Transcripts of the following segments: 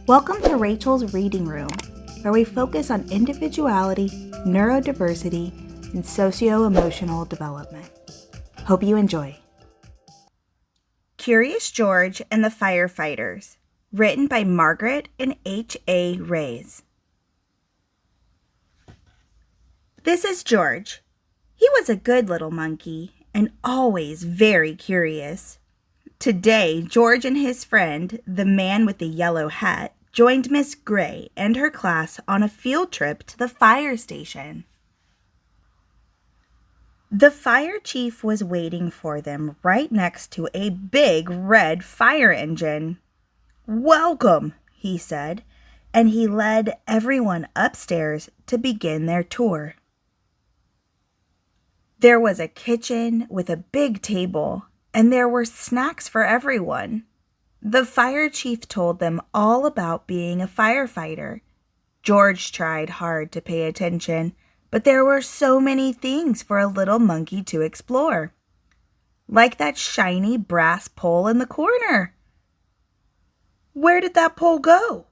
Welcome to Rachel's Reading Room, where we focus on individuality, neurodiversity, and socio-emotional development. Hope you enjoy. Curious George and the Firefighters, written by Margret and H.A. Rays. This is George. He was a good little monkey and always very curious. Today, George and his friend, the man with the yellow hat, joined Miss Gray and her class on a field trip to the fire station. The fire chief was waiting for them right next to a big red fire engine. "Welcome," he said, and he led everyone upstairs to begin their tour. There was a kitchen with a big table, and there were snacks for everyone. The fire chief told them all about being a firefighter. George tried hard to pay attention, but there were so many things for a little monkey to explore. Like that shiny brass pole in the corner. Where did that pole go?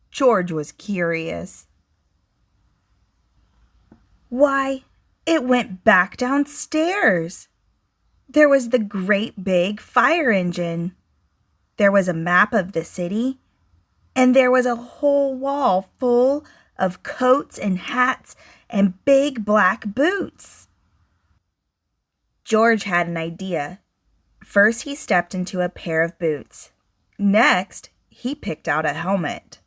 George was curious. Why, it went back downstairs. There was the great big fire engine. There was a map of the city, and there was a whole wall full of coats and hats and big black boots. George had an idea. First, he stepped into a pair of boots. Next, he picked out a helmet.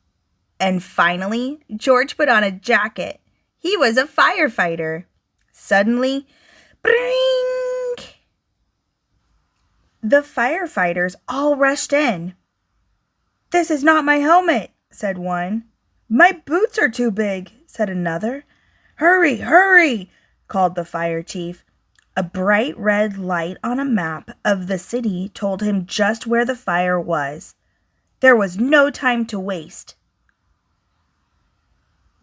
And finally, George put on a jacket. He was a firefighter. Suddenly, bring! The firefighters all rushed in. "This is not my helmet," said one. "My boots are too big," said another. "Hurry, hurry," called the fire chief. A bright red light on a map of the city told him just where the fire was. There was no time to waste.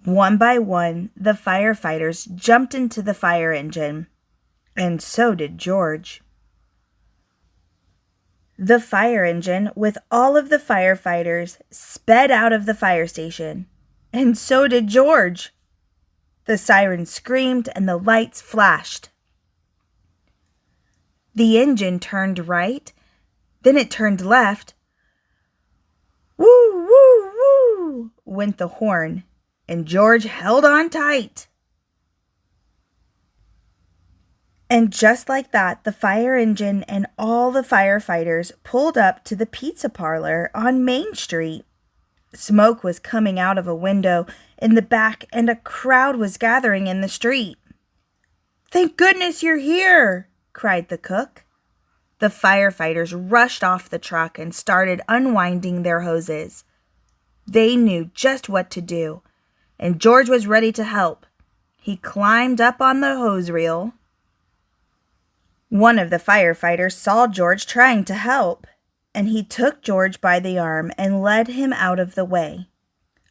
One by one, the firefighters jumped into the fire engine, and so did George. The fire engine, with all of the firefighters, sped out of the fire station, and so did George. The siren screamed and the lights flashed. The engine turned right, then it turned left. Woo, woo, woo, went the horn, and George held on tight. And just like that, the fire engine and all the firefighters pulled up to the pizza parlor on Main Street. Smoke was coming out of a window in the back, and a crowd was gathering in the street. "Thank goodness you're here," cried the cook. The firefighters rushed off the truck and started unwinding their hoses. They knew just what to do, and George was ready to help. He climbed up on the hose reel. One of the firefighters saw George trying to help, and he took George by the arm and led him out of the way.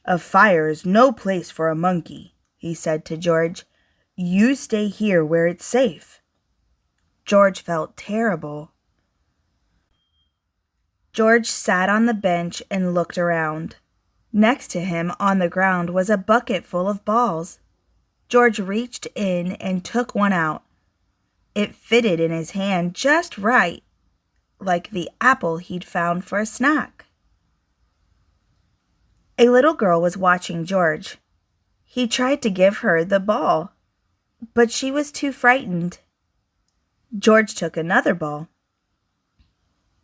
"A fire is no place for a monkey," he said to George. "You stay here where it's safe." George felt terrible. George sat on the bench and looked around. Next to him on the ground was a bucket full of balls. George reached in and took one out. It fitted in his hand just right, like the apple he'd found for a snack. A little girl was watching George. He tried to give her the ball, but she was too frightened. George took another ball.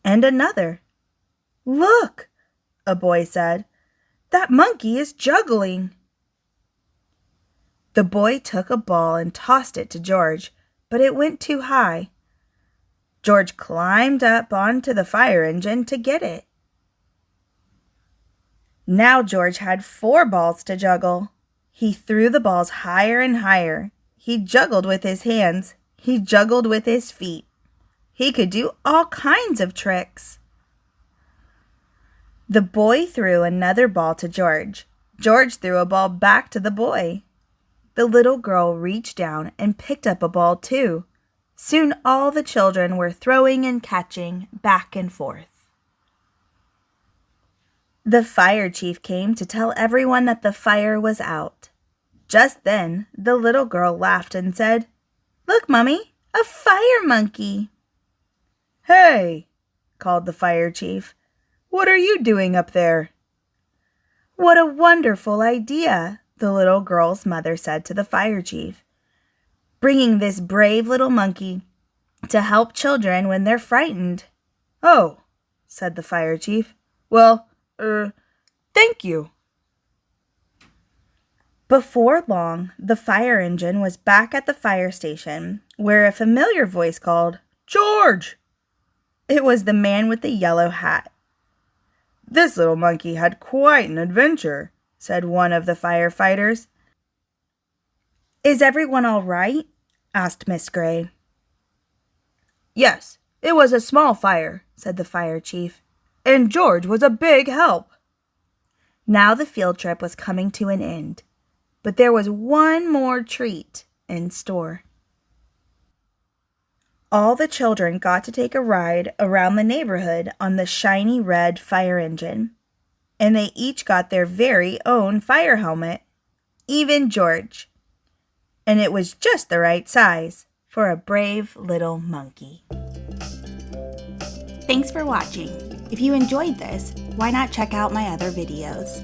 And another. "Look," a boy said. "That monkey is juggling." The boy took a ball and tossed it to George, but it went too high. George climbed up onto the fire engine to get it. Now George had 4 balls to juggle. He threw the balls higher and higher. He juggled with his hands. He juggled with his feet. He could do all kinds of tricks. The boy threw another ball to George. George threw a ball back to the boy. The little girl reached down and picked up a ball too. Soon all the children were throwing and catching back and forth. The fire chief came to tell everyone that the fire was out. Just then, the little girl laughed and said, "Look, Mummy, a fire monkey." "Hey," called the fire chief, "what are you doing up there?" "What a wonderful idea," the little girl's mother said to the fire chief. "Bringing this brave little monkey to help children when they're frightened." "Oh," said the fire chief. "Well, thank you." Before long, the fire engine was back at the fire station, where a familiar voice called, "George!" It was the man with the yellow hat. "This little monkey had quite an adventure," said one of the firefighters. "Is everyone all right?" asked Miss Gray. "Yes, it was a small fire," said the fire chief, "and George was a big help." Now the field trip was coming to an end, but there was one more treat in store. All the children got to take a ride around the neighborhood on the shiny red fire engine, and they each got their very own fire helmet, even George. And it was just the right size for a brave little monkey. Thanks for watching. If you enjoyed this, why not check out my other videos?